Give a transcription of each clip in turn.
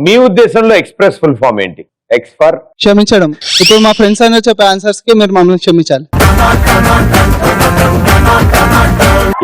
మీ ఉద్దేశంలో express full form ఏంటి? X for క్షమించడం. ఇప్పుడు మా ఫ్రెండ్స్ అందరూ చెప్పే ఆన్సర్స్ కి మీరు మమ్మల్ని క్షమించాలి.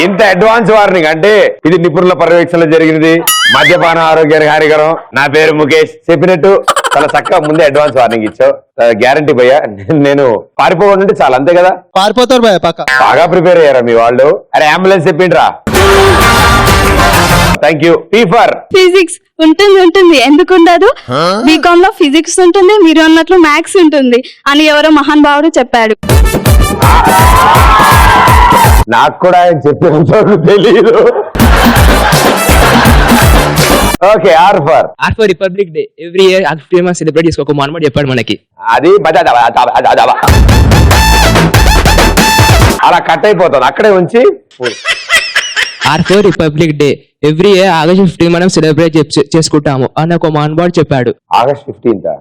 ఇంత అడ్వాన్స్ వార్నింగ్ అంటే ఇది నిపుణుల పర్యవేక్షణలో జరిగినది, మద్యపానం ఆరోగ్యానికి హానికరం, నా పేరు ముఖేష్ చెప్పినట్టు చాలా చక్కగా ముందే అడ్వాన్స్ వార్నింగ్ ఇచ్చావు. గ్యారంటీ భయ్యా, నేను పారిపోకుండా చాలా, అంతే కదా? పారిపోతారు భయ పక్క. బాగా ప్రిపేర్ అయ్యారా మీ వాళ్ళు? అరే అంబులెన్స్ చెప్పిండ్రా. Thank you. P for physics. ఉంటుంది ఎందుకు ఉండదు? బీకామ్ లో ఫిజిక్స్ ఉంటుంది, మీరు అన్నట్లు మ్యాథ్స్ ఉంటుంది అని ఎవరో మహాన్ భావుడు చెప్పాడు. నాకు కూడా ఆయన చెప్పేంత తెలియదు. Okay, R for republic day. Every year famous celebrate చేసుకో మాట చెప్పాడు మనకి. అది అలా కట్ అయిపోతుంది, అక్కడే ఉంచి. Republic day every year August 15 మనం సెలబ్రేట్ చేసుకుంటాము అని ఒక మానవాడు చెప్పాడు. ఆగస్ట్ 15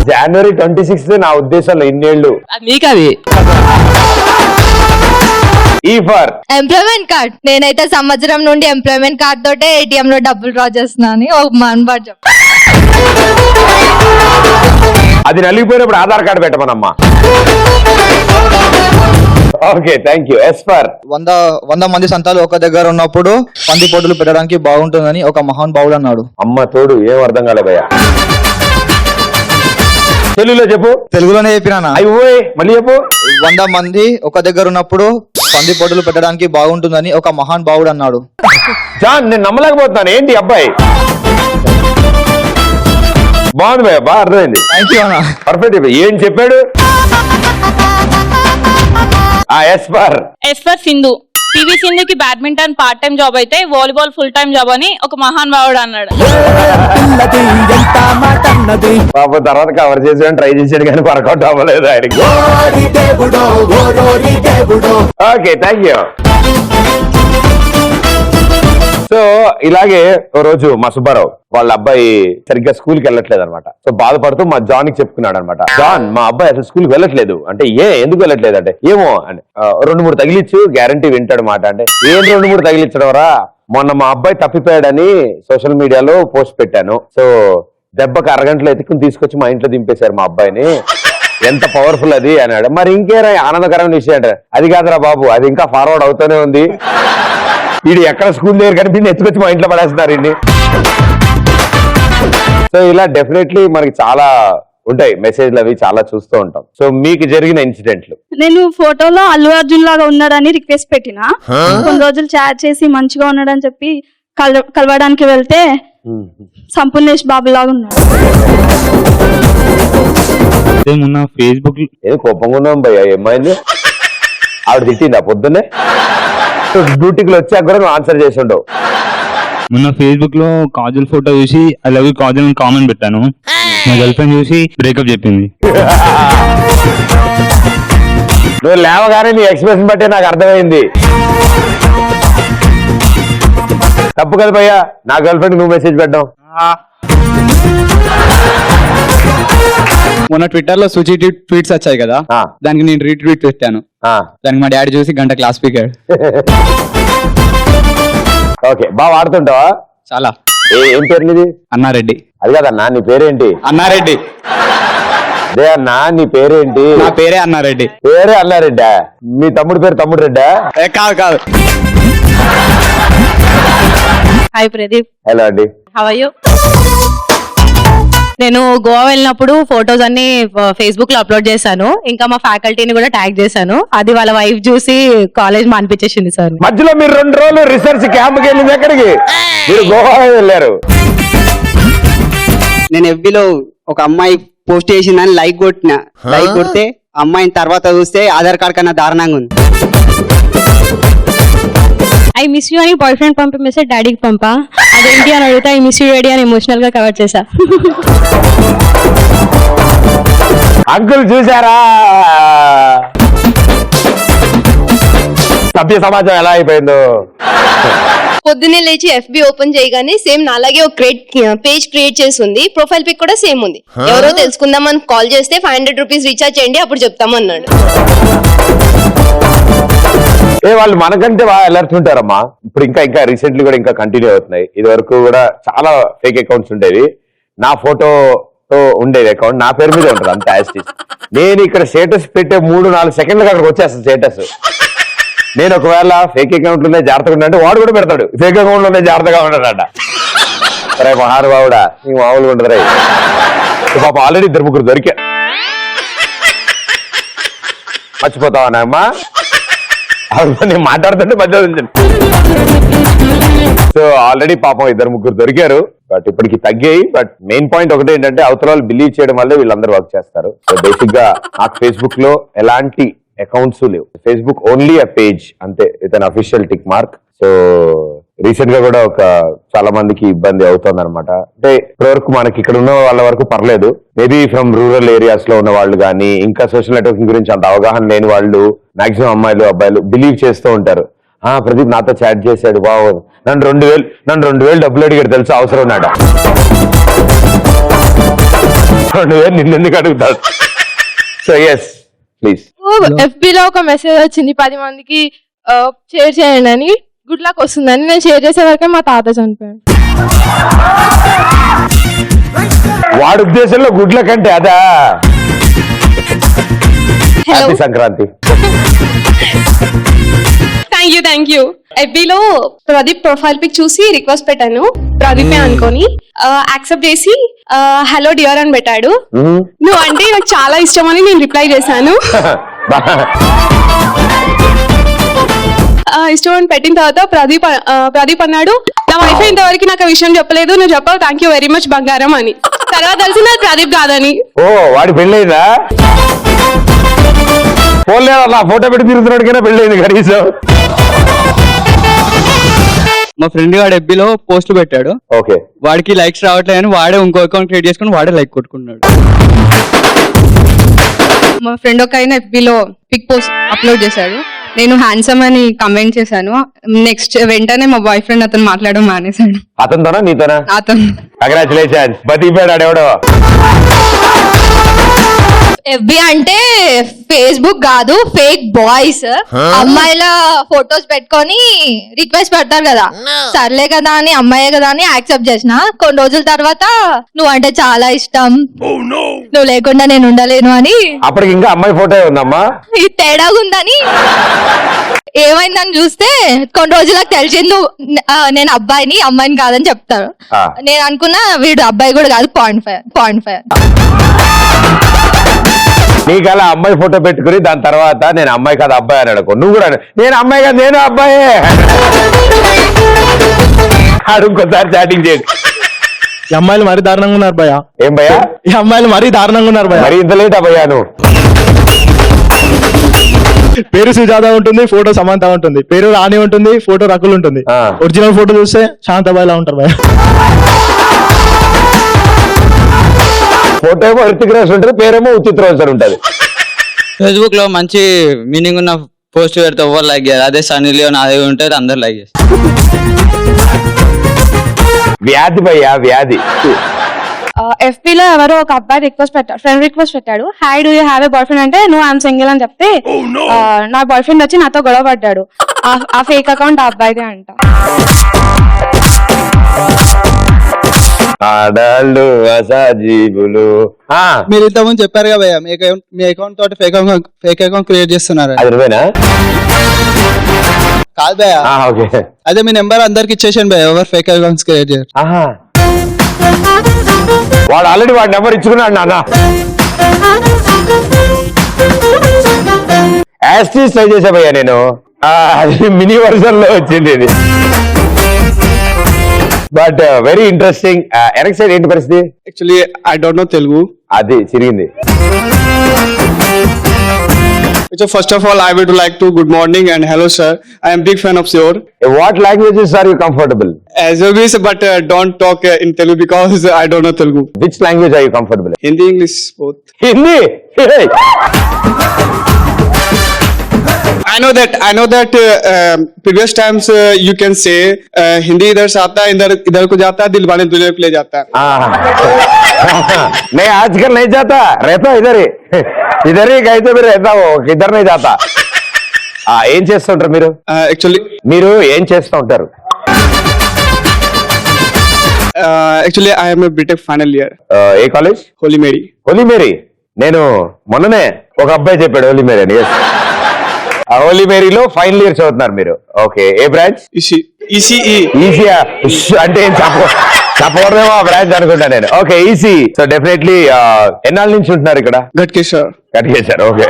జనవరి 26 నా ఉద్దేశంలో ఇన్నేళ్లు. మీకు అది ఈ ఫర్ ఎంప్లాయ్మెంట్ కార్డ్. నేనైతే సంవత్సరం నుండి ఎంప్లాయ్మెంట్ కార్డ్ తోటే ఏటీఎం లో డబ్బులు డ్రా చేస్తున్నా అని ఒక మానవాడు చెప్పాడు. అది నలిగిపోయినప్పుడు ఆధార్ కార్డు పెట్టమనమ్మా. Okay, thank you. S for 100 మంది సంతాలు ఒక దగ్గర ఉన్నప్పుడు పంది పోటులు పెట్టడానికి బాగుంటుందని ఒక మహాన్ బావుడు అన్నాడు. అమ్మ తోడు, ఏం అర్థం కాలే భయ్యా. తెలుగులో చెప్పు. తెలుగులోనే చెప్పినా. అయ్యో మళ్ళీ చెప్పు. 100 మంది ఒక దగ్గర ఉన్నప్పుడు పంది పోటులు పెట్టడానికి బాగుంటుందని ఒక మహాన్ బావుడు అన్నాడు. జాన్, నేను నమ్మలేకపోతున్నాను. ఏంటి అబ్బాయి? బాగుంది భయ్యా, బాగా అర్థమైంది. థ్యాంక్ యూ అన్న. పర్ఫెక్ట్. ఏం చెప్పాడు? S for Sindhu. పివి సింధుకి బ్యాడ్మింటన్ పార్ట్ టైం జాబ్ అయితే వాలీబాల్ ఫుల్ టైం జాబ్ అని ఒక మహాన్ భావుడు అన్నాడు. పాప తర్వాత కవర్ చేసాడు, ట్రై చేసాడు కానీ వర్కౌట్ అవ్వలేదు ఆయనకి. Okay, thank you. సో ఇలాగే ఓ రోజు మా సుబ్బారావు వాళ్ళ అబ్బాయి సరిగ్గా స్కూల్కి వెళ్ళట్లేదు అనమాట. సో బాధపడుతూ మా జాన్ కి చెప్పుకున్నాడు అనమాట. జాన్, మా అబ్బాయి అసలు స్కూల్కి వెళ్ళట్లేదు అంటే, ఎందుకు వెళ్ళట్లేదు అంటే, ఏమో అని 2-3 తగిలిచ్చు గ్యారంటీ వింటాడు మాట. అంటే ఏం 2-3 తగిలిచ్చడం రా, మొన్న మా అబ్బాయి తప్పిపోయాడని సోషల్ మీడియాలో పోస్ట్ పెట్టాను. సో దెబ్బకి అరగంటలో ఎత్తుకుని తీసుకొచ్చి మా ఇంట్లో దింపేశారు మా అబ్బాయిని. ఎంత పవర్ఫుల్ అది అన్నాడు. మరి ఇంకేరా ఆనందకరమైన విషయం అంటే, అది కాదురా బాబు, అది ఇంకా ఫార్వర్డ్ అవుతూనే ఉంది. వీడు ఎక్కడ స్కూల్ దగ్గర కనిపించి ఎత్తుకొచ్చి మా ఇంట్లో పడేస్తున్నారు ఇన్ని. సో ఇలా డెఫినెట్లీ మనకి చాలా ఉంటాయి మెసేజ్లు, అవి చాలా చూస్తూ ఉంటాం. సో మీకు జరిగిన ఇన్సిడెంట్లు? నేను ఫోటోలో అల్లు అర్జున్ లాగా ఉన్నాడని రిక్వెస్ట్ పెట్టినా, కొన్ని రోజులు చాట్ చేసి మంచిగా ఉన్నాడని చెప్పి కలవడానికి వెళ్తే సంపూర్ణేష్ బాబు లాగా ఉన్నాడు. ఫేస్బుక్ ఏదో కోపంగా ఉన్నాం భయ్యా, ఏమైంది? ఆవిడ తిట్టిందా పొద్దున్నే? డ్యూటీకి వచ్చాక కూడా నువ్వు ఆన్సర్ చేసి ఉండవు. మొన్న ఫేస్బుక్ లో కాజల్ ఫోటో చూసి ఐ లవ్ యూ కాజల్ అని కామెంట్ పెట్టాను. మా గర్ల్ ఫ్రెండ్ చూసి బ్రేకప్ చెప్పింది. నువ్వు లేవగానే నీ ఎక్స్ప్రెషన్ బట్టే నాకు అర్థమైంది. తప్పు కదా భయ్యా, నా గర్ల్ ఫ్రెండ్ నువ్వు మెసేజ్ పెట్టావు. మొన్న ట్విట్టర్ లో సుచి ట్వీట్స్ వచ్చాయి కదా, దానికి నేను రీట్వీట్ పెట్టాను. దానికి మా డాడీ చూసి గంట క్లాస్ పీకాడు. ఓకే, బాగా వాడుతుంటావా? చాలా. ఏం పేరు నీది? అన్నారెడ్డి. అది కాదన్నా, నీ పేరేంటి? అన్నారెడ్డి. అదే అన్నా, నీ పేరేంటి? నా పేరే అన్నారెడ్డి. పేరే అన్నారెడ్డా? మీ తమ్ముడు పేరు తమ్ముడు రెడ్డా? కాదు. హాయ్ ప్రదీప్. హలో అండి. How are you? నేను గోవా వెళ్ళినప్పుడు ఫొటోస్ అన్ని ఫేస్బుక్ లో అప్లోడ్ చేశాను. ఇంకా మా ఫ్యాకల్టీని కూడా ట్యాగ్ చేశాను. అది వాళ్ళ వైఫ్ చూసి కాలేజ్ మానిపించేసింది సార్. మధ్యలో మీరు 2 రోజులు రీసెర్చ్ క్యాంప్కి వెళ్ళింది ఎక్కడికి? మీరు గోవా వెళ్ళారు. నేను ఎఫ్బీలో ఒక అమ్మాయి పోస్ట్ చేసిందని లైక్ కొడితే అమ్మాయిని తర్వాత చూస్తే ఆధార్ కార్డ్ కన్నా దారుణంగా ఉంది. ఐ మిస్ యూ అని బాయ్ ఫ్రెండ్ పంపే మెసేజ్ డాడీకి పంపా. అదేంటి అని అడిగితే ఐ మిస్ యూ డాడీ అని ఎమోషనల్ గా కవర్ చేశా. అంకుల్ చూసారా సభ్య సమాజం ఎలా అయిపోయిందో? పొద్దున్నే లేచి FB ఓపెన్ చేయగానే సేమ్ నాలాగే ఒక పేజ్ క్రియేట్ చేసి ఉంది. ప్రొఫైల్ పిక్ కూడా సేమ్ ఉంది. ఎవరో తెలుసుకుందామని కాల్ చేస్తే 500 రూపీస్ రీఛార్జ్ చేయండి అప్పుడు చెప్తామన్నాడు. వాళ్ళు మనకంటే బాగా అలర్ట్ ఉంటారమ్మా. ఇప్పుడు ఇంకా రీసెంట్లీ కూడా ఇంకా కంటిన్యూ అవుతున్నాయి. ఇది వరకు కూడా చాలా ఫేక్ అకౌంట్స్ ఉండేవి. నా ఫోటోతో ఉండేది అకౌంట్ నా పేరు మీద ఉంటుంది అంత యాస్టీస్. నేను ఇక్కడ స్టేటస్ పెట్టే 3-4 సెకండ్లకు అక్కడికి వచ్చేస్తాను స్టేటస్. నేను ఒకవేళ ఫేక్ అకౌంట్ లోనే జాగ్రత్తగా ఉండే వాడు కూడా పెడతాడు ఫేక్ అకౌంట్ లోనే జాగ్రత్తగా ఉన్నాడట. సరే మహానుభావుడా నీకు మామూలుగా ఉండదు. పాప ఆల్రెడీ 2-3 దొరికా. మర్చిపోతావా నేను మాట్లాడుతుంటే మధ్య. సో ఆల్రెడీ పాపం 2-3 దొరికారు. బట్ ఇప్పటికి తగ్గాయి. బట్ మెయిన్ పాయింట్ ఒకటి ఏంటంటే అవతల వాళ్ళు బిలీవ్ చేయడం వల్లే వీళ్ళందరూ వర్క్ చేస్తారు. సో బేసిక్ గా నాకు ఫేస్బుక్ లో ఎలాంటి అకౌంట్స్ లేవు. ఫేస్బుక్ ఓన్లీ అ పేజ్ అంతే with an official tick mark. So recent గా కూడా చాలా మందికి ఇబ్బంది అవుతుంది అనమాట. అంటే ఇప్పటివరకు మనకి ఇక్కడ ఉన్న వాళ్ళ వరకు పర్లేదు. మేబీ ఫ్రమ్ రూరల్ ఏరియాస్ లో ఉన్న వాళ్ళు కానీ ఇంకా సోషల్ నెట్వర్కింగ్ గురించి అంత అవగాహన లేని వాళ్ళు మాక్సిమం అమ్మాయిలు అబ్బాయిలు బిలీవ్ చేస్తూ ఉంటారు. ప్రదీప్ నాతో చాట్ చేశాడు బాబు నన్ను 2000 డబ్బులు అడిగాడు తెలుసు అవసరం ఉన్నాడు. 2000 నిన్నెందుకు అడుగుతాడు. So yes please. FB లో ఒక మెసేజ్ వచ్చింది 10 మందికి షేర్ చేయండి అని. గుడ్ లక్ వస్తుందని నేను షేర్ చేసే వరకే మా తాత చనిపోయాడు. వాడి ఉద్దేశంలో గుడ్ లక్ అంటే అదా. Happy Sankranti. Thank you. FB లో ప్రదీప్ ప్రొఫైల్ పిక్ చూసి రిక్వెస్ట్ పెట్టాను. ప్రదీపే అనుకొని యాక్సెప్ట్ చేసి హలో డియర్ అని పెట్టాడు. నువ్వు అంటే నాకు చాలా ఇష్టం అని నేను రిప్లై చేశాను. ఇష్టం అని పెట్టిన తర్వాత ప్రదీప్ అన్నాడు నా వైఫ్ ఇంతవరకు నాకు ఆ విషయం చెప్పలేదు, నువ్వు చెప్పావు థ్యాంక్ యూ వెరీ మచ్ బంగారం అని. తర్వాత తెలిసింది అది ప్రదీప్ కాదని. ఓ వాడి పెళ్ళైందా? పోలేదా ఫోటో పెట్టి తిరుగుతున్నాడికైనా పెళ్ళైంది కనీసం. మా ఫ్రెండ్ గాడు FB లో పోస్ట్ పెట్టాడు. ఓకే వాడికి లైక్స్ రావట్లేదని వాడే ఇంకో అకౌంట్ క్రియేట్ చేసుకుని వాడే లైక్ కొట్టుకున్నాడు. మా ఫ్రెండ్ ఒక ఆయన FB లో పిక్ పోస్ట్ అప్లోడ్ చేశాడు. నేను హ్యాండ్సమ్ అని కమెంట్ చేశాను. నెక్స్ట్ వెంటనే మా బాయ్ ఫ్రెండ్ అతను మాట్లాడడం మానేశాడు. అతనితోనా నీతోనా? అతను. కంగ్రాచులేషన్స్. బతికిపోయాడు ఎవడో. FB అంటే ఫేస్బుక్ కాదు, ఫేక్ బాయ్స్. అమ్మాయిల ఫొటోస్ పెట్టుకొని రిక్వెస్ట్ పెడతారు కదా, సర్లే కదా అని అమ్మాయే కదా అని యాక్సెప్ట్ చేసిన. కొన్ని రోజుల తర్వాత నువ్వు అంటే చాలా ఇష్టం, నువ్వు లేకుండా నేను ఉండలేను అని. అప్పటికి ఇంకా అమ్మాయి ఫోటో ఉందమ్మా. ఇది తేడాగా ఉందని ఏమైందని చూస్తే కొన్ని రోజులకు తెలిసింది నువ్వు నేను అబ్బాయిని అమ్మాయిని కాదని చెప్తాను. నేను అనుకున్నా వీడు అబ్బాయి కూడా కాదు, 0.5. నీకు అలా అమ్మాయి ఫోటో పెట్టుకుని దాని తర్వాత నేను అమ్మాయి కాదు అబ్బాయి అని అనుకో, నువ్వు కూడా నేను అమ్మాయి కాదు నేను అబ్బాయే ఆడు ఇంకోసారి చాటింగ్ చేయండి. ఈ అమ్మాయిలు మరీ దారుణంగా ఉన్నారు భయ్యా. ఏం భయ్యా? ఈ అమ్మాయిలు మరీ దారుణంగా ఉన్నారు భయ్యా. మరి ఇంత లేట్ అబ్బాయా? నువ్వు పేరు సుజాత ఉంటుంది, ఫోటో సమంత ఉంటుంది. పేరు రాణి ఉంటుంది, ఫోటో రకుల్ ఉంటుంది. ఒరిజినల్ ఫోటో చూస్తే శాంతబాయిలా ఉంటారు భయ్యా. ఫోటో ఏమో హృతిక్ రోషన్ ఉంటుంది, పేరేమో ఉచిత్ రోషన్ ఉంటుంది. ఫేస్బుక్ లో మంచి మీనింగ్ ఉన్న పోస్ట్ పెడితే ఎవరు లైక్ చేయాలి. అదే సన్నీ లియోన్ అదే ఉంటుంది, అందరు లైక్ చేస్తారు. వ్యాధి భయ్యా వ్యాధి. FB లో ఎవరో ఒక అబ్బాయి ఫ్రెండ్ రిక్వెస్ట్ పెట్టాడు. Hi do you have a boy friend అంటే నువ్వు ఐఎమ్ సింగిల్ అని చెప్తే నా బాయ్ ఫ్రెండ్ వచ్చి నాతో గొడవ పడ్డాడు. ఆ ఫేక్ అకౌంట్ ఆ అబ్బాయిదే అంట. ఆడాళ్ళు అసజీవులు. మీరు ఇంతకుముందు చెప్పారు కదా భయ్యా, మీ అకౌంట్ తోటి ఫేక్ అకౌంట్ క్రియేట్ చేస్తున్నారు. అది నువ్వేనా? కాదు భయ్యా, ఓకే. అదే మీ నెంబర్ అందరికి ఇచ్చేసాను భయ్యా, ఎవరు ఫేక్ అకౌంట్స్ క్రియేట్ చేయరు. వాడు ఆల్రెడీ వాడి నెంబర్ ఇచ్చుకున్నాడు నాన్న. యాస్టీస్ ట్రై చేసా భయ్యా నేను. అది మినీ వర్షన్ లో వచ్చింది ఇది. But very interesting. ఎనక్ సైడ్ ఏంటి పరిస్థితి? Actually I don't know Telugu. అది చిరిగింది. So first of all, I would like to good morning and hello sir. I am big fan of your. What languages are you comfortable? As always, but don't talk in Telugu because I don't know Telugu. Which language are you comfortable in? Hindi, English, both. Hindi. Hey. I know that previous times you can say Hindi इधर से आता है, इधर को जाता है, दिल वाले दुनिया को ले जाता है. नहीं आजकल नहीं जाता, रहता इधर ही कहीं तो भी रहता हो, किधर नहीं जाता. ఏం చేస్తుంటారు మీరు? Actually, మీరు ఏం చేస్తూ ఉంటారు? I am a BTech final year. ఏ college? Holy Mary. Holy Mary. నేను మొన్ననే ఒక అబ్బాయి చెప్పాడు హోలీ మేరీ అని. ఆ హోలీ మేరీలో ఫైనల్ ఇయర్ చదువుతున్నారు మీరు. ఓకే, ఏ బ్రాంచ్? ECE. ఈసీయా అంటే ఏం చెప్పకూడదేమో ఆ బ్రాంచ్ అనుకుంటా నేను. Okay, EC. సో డెఫినెట్లీ ఎన్నాళ్ళ నుంచి ఉంటున్నారు ఇక్కడ? Ghatkeshwar. కట్టించారు. Okay.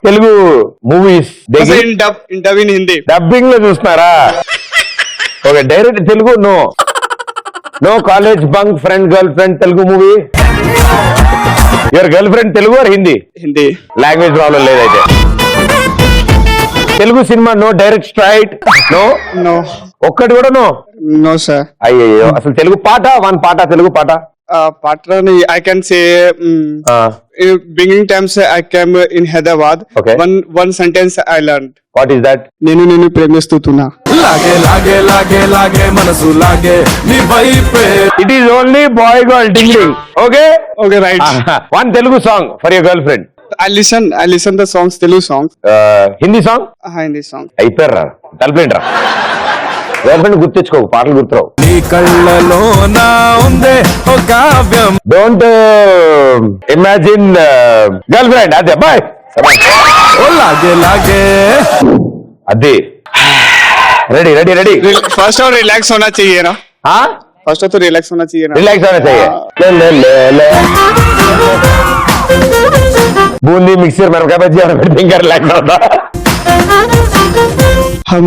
Telugu movies In dub in Hindi. Dubbing లో చూస్తున్నారా? Okay, direct Telugu. No college bunk friend girl friend Telugu movie. Your girl friend Telugu or Hindi? Hindi. Language problem లేదైతే. తెలుగు సినిమా నో డైరెక్ట్ స్ట్రైట్? నో. ఒక్కటి కూడా నో? No, sir. అయ్యో, అసలు తెలుగు పాట తెలుగు పాట. Patrani, I can say. Beginning times I came in Hyderabad. Okay. One sentence I learned. What is that? నేను ప్రేమిస్తున్నా. It is only boy girl ding. Okay, Right. One Telugu song for your girl friend. I listen the songs, Telugu songs. Hindi song Hindi song. అయిపోయారా? తలపేంట్రా. Girl friend గుర్తించుకో, పాటలు గుర్తురావు. Don't imagine girl friend. అదే boy అది. Ready. First और relax होना चाहिए ना. First तो relax होना चाहिए ना. रिलैक्स होना चाहिए. ले. बूंदी मिक्सर में क्या बची और फिंगर रिलैक्स होता. हम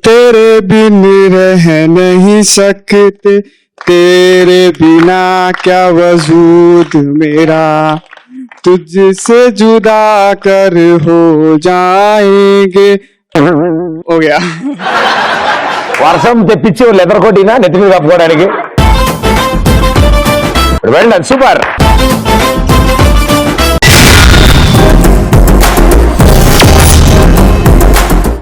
तेरे बिन रह नहीं सकते, तेरे बिना क्या वजूद मेरा, तुझसे जुदा कर हो जाएंगे. हो गया. వర్షం తెప్పించి లెదర్ కొట్టినా నెత్తి మీద కప్పుకోవడానికి. Well done, super.